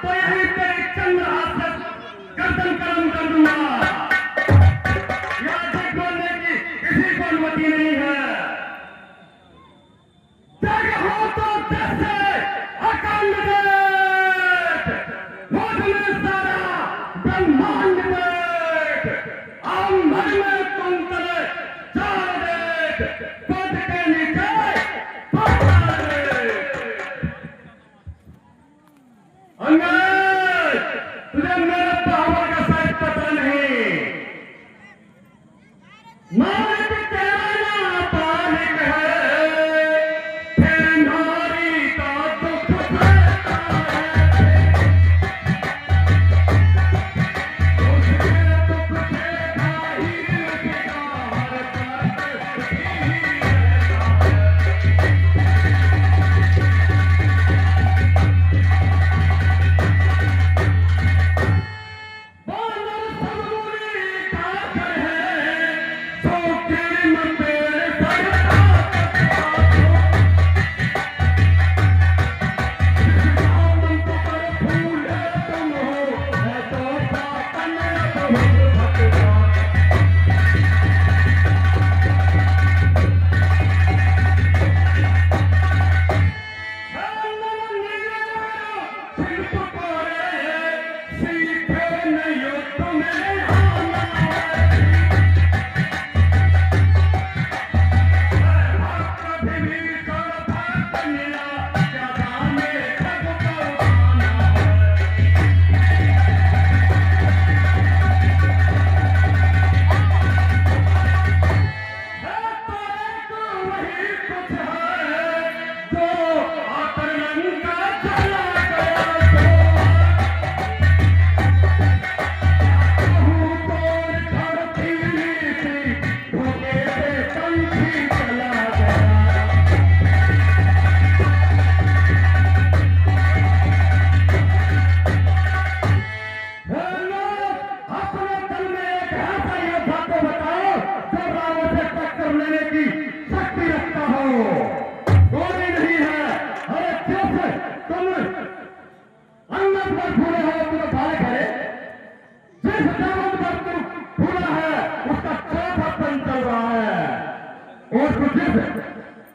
तो यहीं तेरी चंद्रहास से गर्दन कलम कर दूंगा। यहाँ झूठ बोलने की किसी को अनुमति नहीं है। जग हो तो जैसे अखंड देख, मुझ में सारा ब्रह्मांड देख, अंबर में तुम तले चार देख, पद के नीचे पाताल देख। अंगद, तुझे मेरे पावर का शायद पता नहीं। मालिक तेरा ना पालिक है, फिर नारी का दुख सहता है। उसके दुख से खाई उसका हर कष्ट ही रहता है। बानर सब बुरी ठाकर है, सो किरण पेड़ सड़ता दामन पर फूल तुम हो, है तो पापन बहुत भटका। शिल्प कोरे सीखे नहीं तुम्हें आना है। कभी भी करता कन्या, क्या जाने कब कब आना है। तो एक वही कुछ है जो आकर लंका चला गया। कहूँ तोड़ धरती नीति, धोखे से पंछी चला गया। हेलो, अपने दल में एक ऐसा योद्धा को बताओ जो रावण से टक्कर लेने की शक्ति रखता हो। कोई नहीं है। अरे जैसे तुम अन्नत पर फूले हो तुम्हें भाले करे, जिस दामन पर तुम फूला है उसका चौथा तन चल रहा है। और कुछ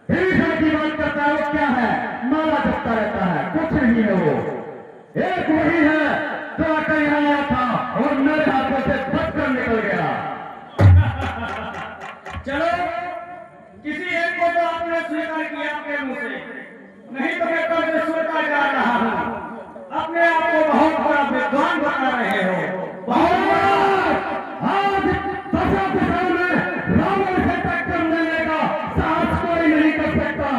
हिंसा की बात करता है वो क्या है? माला जपता रहता है, कुछ नहीं है वो। एक वही है जो आकर यहाँ आया था और मेरे हाथों से बचकर निकल गया। चलो, किसी एक को तो आपने स्वीकार किया अपने मुंह से, नहीं तो मैं कब से सुनता जा रहा हूँ। अपने आप को बहुत बड़ा विद्वान बता रहे हो। बहुत बड़ा। आज दशा दिशाओं में रावण से टक्कर लेने का साहस कोई नहीं कर सकता।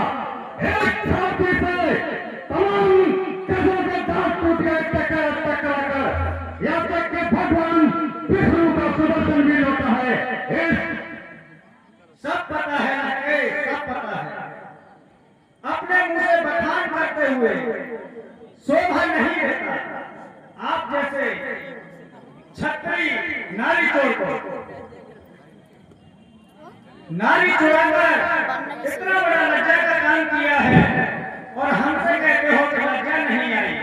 एक छाती से तमाम गजों के दांत टूट गए टकरा टकरा कर, यहाँ तक कि भगवान विष्णु का सुदर्शन भी होता है। इस सब पता है लड़के, सब पता है। अपने मुंह से बखान करते हुए शोभा नहीं देता। आप जैसे छत्री नारी चोराकर इतना बड़ा लज्जा का काम किया है और हमसे कहते हो कि लज्जा नहीं आई।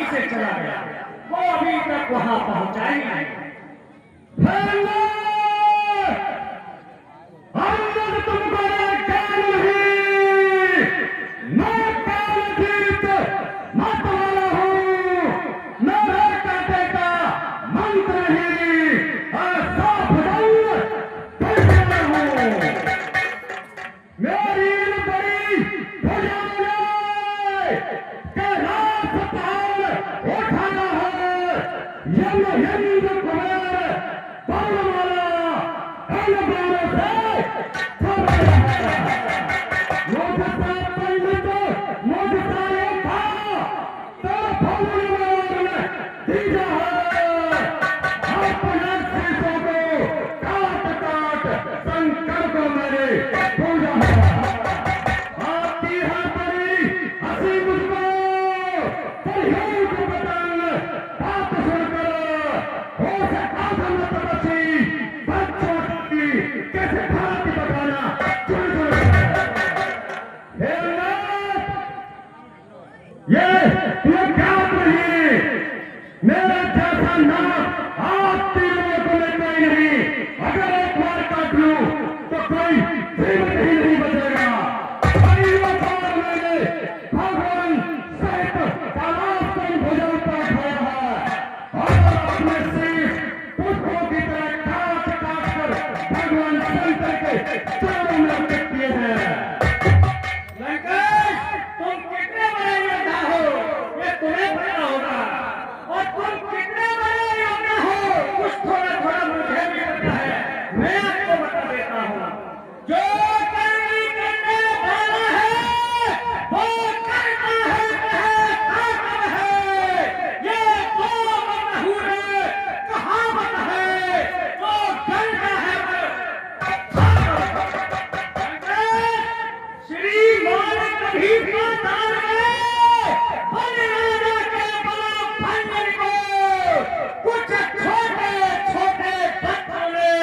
बाकी से चला गया, वो अभी तक वहां पहुंचा ही नहीं। अंगद तुमको ज्ञान नहीं, मैं कालजीत मत वाला हूँ, मेरे काटे का मंत्र ही साफ जंग करता हूँ। मेरी इन बड़ी भुजाओं ने के रात पाल उठाना है, यम हिंद कुमार बलवाला अलबारों से फराया है। मुझसा पंडित मुझसा योद्धा तो भगवान ने दीजा है, अपने शीशों को काट काट शंकर को मेरे पूजा है। आती है बड़ी हंसी मुझको, पर यूं को बताऊं बात सुनकर हो से आदम मत बची, बच्चों की कैसे भांति बताना चुन चुन ये ज्ञात नहीं, मेरा जैसा नाम आप तीनों को में कोई नहीं, अगर एक बार काट लूं तो कोई जीवित ही नहीं बचेगा। कईयों बार मैंने भगवान सहित कैलाश को भुजों पर उठाया है और अपने शीश पुष्पों की तरह काट काट कर भगवान शंकर के चरणों में अर्पित किए हैं। लंकेश, तुम कितने बड़े योद्धा हो ये तुम्हें पता होगा, और तुम कितने बड़े योद्धा हो कुछ थोड़ा थोड़ा मुझे भी पता है। मैं आपको बता देता हूँ, जो करनी करने वाला है वो करता है, ताकत है। ये दो मशहूर कहावत है, जो करता है श्री मान कभी पाताल में बन राजा के बड़ा भंजन को कुछ छोटे छोटे पत्थर ने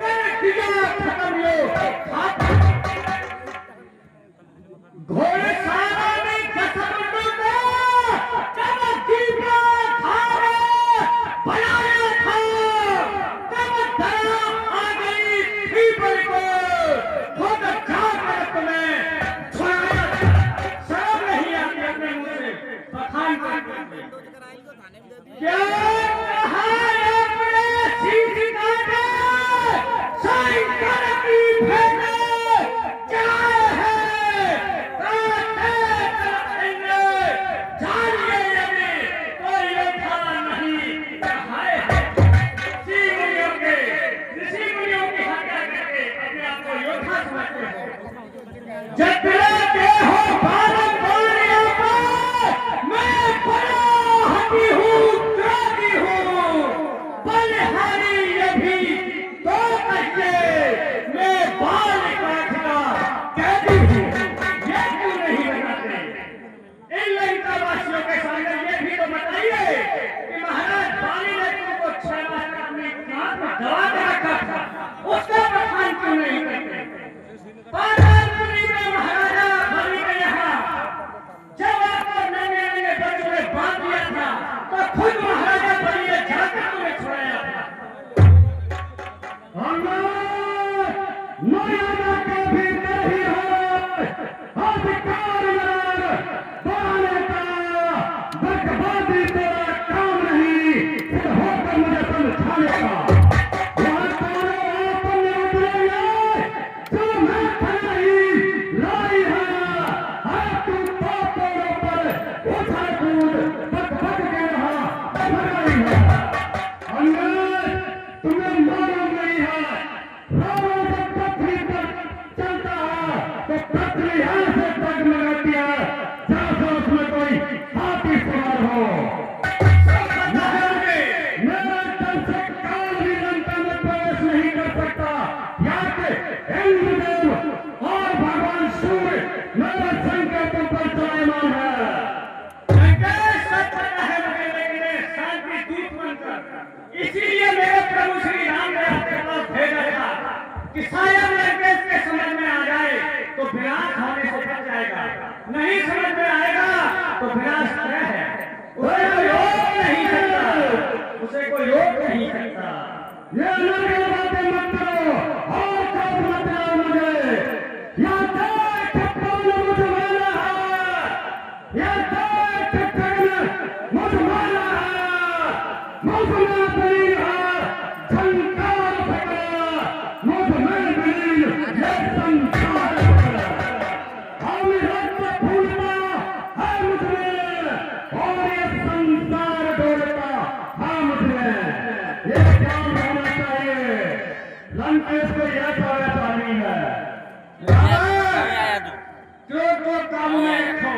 कर दिया खत्म। यो घोड़े सारा में कसम को जब दीपा खारे बनाया था, तब धरा आ गई पीपल को खुद जाकर तुम्हें छुड़ाया। शर्म नहीं आती अपने मुंह से बखान करते। क्या कहा अपने शीश काटे शंकर की भेंट चलाए हैं, काटे करेंगे जानिए यदि कोई योद्धा नहीं कहाए हैं। ऋषि मुनियों की हत्या करके अपने आप को योद्धा समझते हैं। जतराते हो बारंबार यहाँ पर, मैं बड़ा हठी हूँ, क्रोधी हूँ, बलहारी ये भी तो कहिए, मैं बाल काटना कैदी हूँ। ये क्यों नहीं बताते? इन लंकावासियों के सामने ये भी तो बताइए कि महाराज बाली ने तुमको 6 मास तक अपनी नाक में दबा के रखा था, उसका बखान क्यों नहीं करते? पातालपुरी में महाराजा बलि के यहाँ जब आपको नंगे नंगे बच्चों ने बांध दिया था, तो खुद महाराजा बलि ने जाकर तुम्हें छुड़ाया था। मर्यादा का भी नहीं है, अधिकार बढ़ाने का, बर्बादी तेरा काम नहीं, फिर होकर मुझे समझाने का। यहाँ तारों आपने उतरे जो मैं खड़ी लाई है तू पापों पर उछल कूद बक बक के यहाँ लगाई है। अंग्रेज तुम्हें मालूम नहीं है, रावण जब पृथ्वी पर चलता है तो पृथ्वी ऐसे डगमगाती है जैसे उसमें कोई हाथी सवार हो। मेरा दल से काल भी लंका में प्रवेश नहीं कर सकता। यहाँ के इंद्रदेव और भगवान सूर्य मेरे संकल्प पर चलायमान है। लंकेश, सब पता है मुझे, लेकिन शांति दूत बनकर इसीलिए मेरे प्रभु श्री राम ने आपके पास भेजा था कि शायद लंकेश के समझ में आ जाए तो विनाश होने से बच जाएगा, नहीं समझ में आएगा तो विनाश तय है। ये नरक बातें मत करो और कब मत लाओ मुझे। या देख कौन मुझ माना है, या देख कौन मुझ माना है, मुझ में बनी है झंकार फकरा, मुझ में बनी ये संसार फकरा। हम रक्त फूलता है मुझ में और ये संसार डोलता है मुझ में। ये काम होना चाहिए, लंकेश को यह सारा तालीम है। क्रोध को काबू में रखो।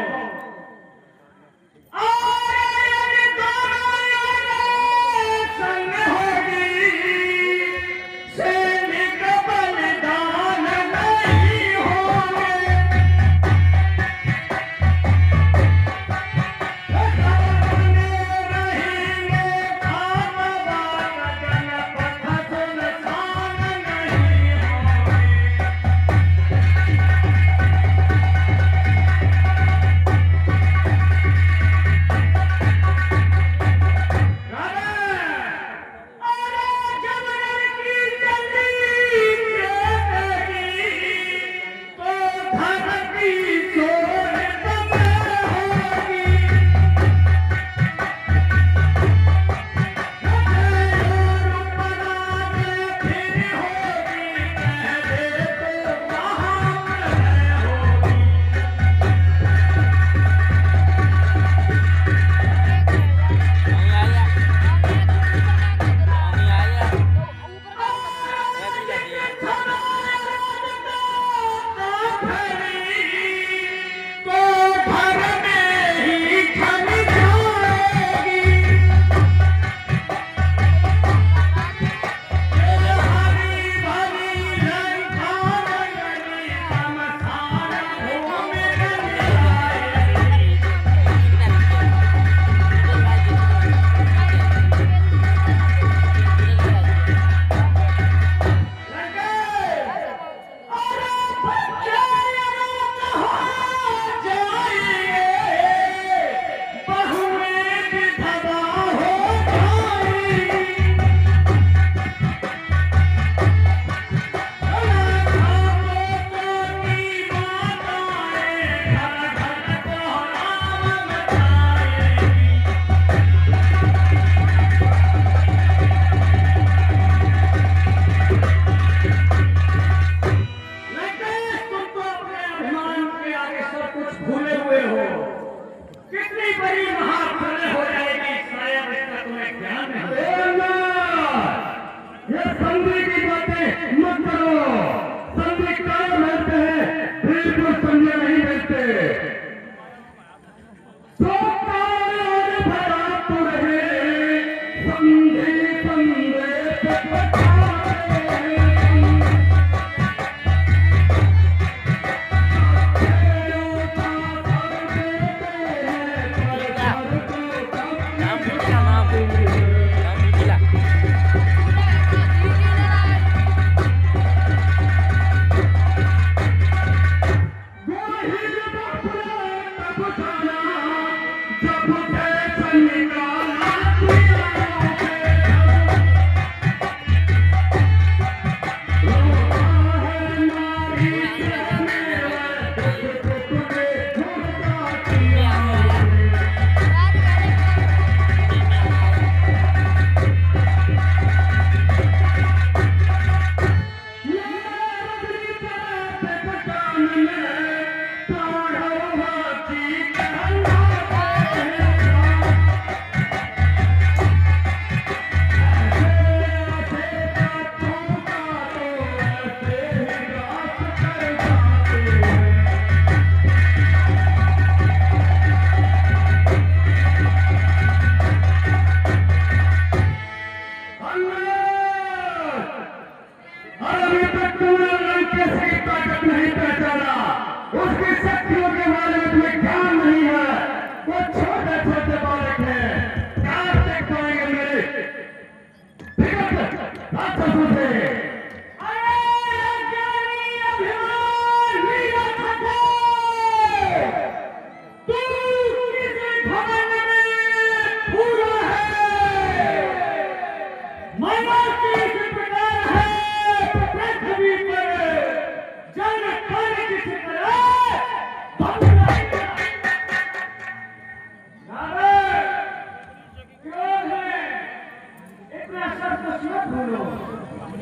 कुछ मत भूलो।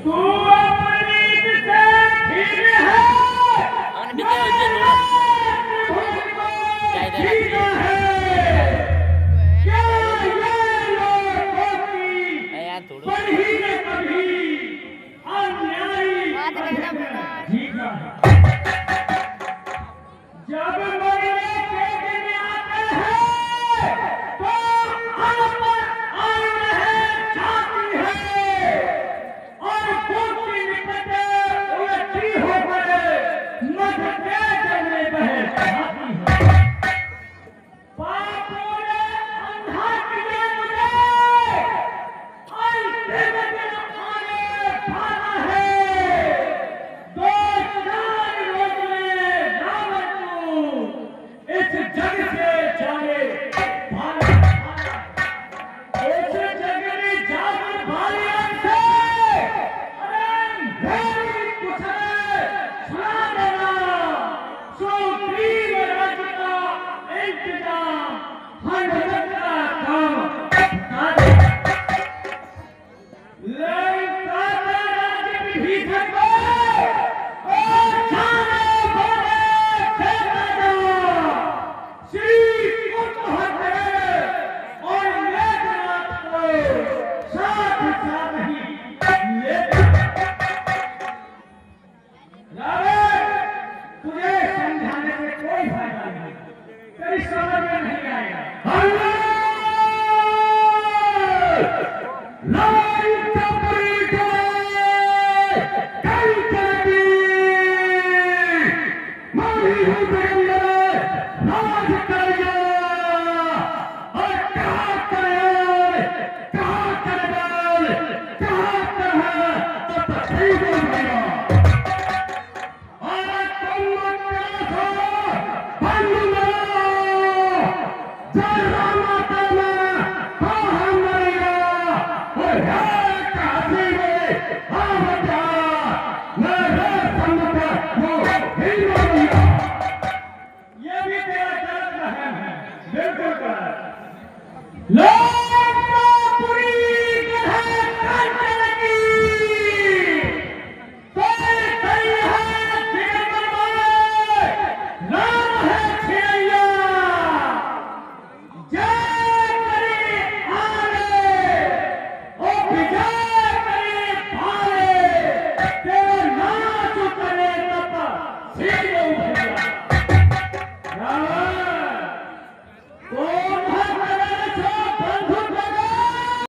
तू अपनी से ठीक है, हमने भी क्या उज्जैन ठीक है। क्या ये लोगों की यार थोड़ा कभी न कभी अन्यायी जीतना है। जब मरने के दिन आते हैं तो हम पर आन है जाती है और खून की निकटे उलटी होकर मध के जलने बह जाती है। पापों ने अंधा किया मुझे अंतिम दिन आने वाला है। दो चार रोज में रावण को इस जग से जाने वाला इस जगनी जाने वाले से अरे मेरी कुछ सुना देना। सुग्रीव रथ का इंतजाम हनुमत का काम बता दे। लंका का राज्य विभीषण को और जाने बोले जगन्नाथ श्री कुंभकर्ण और मेघनाथ को साथ साथ ही लेकर रावण तुझे समझाने से कोई फायदा नहीं, तेरी समझ में नहीं आएगा। ये भी तेरा गलत रहम है, बिल्कुल गलत। लोकापुरी कहे कंचन की, तोय कई है दिगंबर, नाम है छिड़ैया। जय करी आले, ओ विजय करी भाले, तेरा नाच करे तप सीधे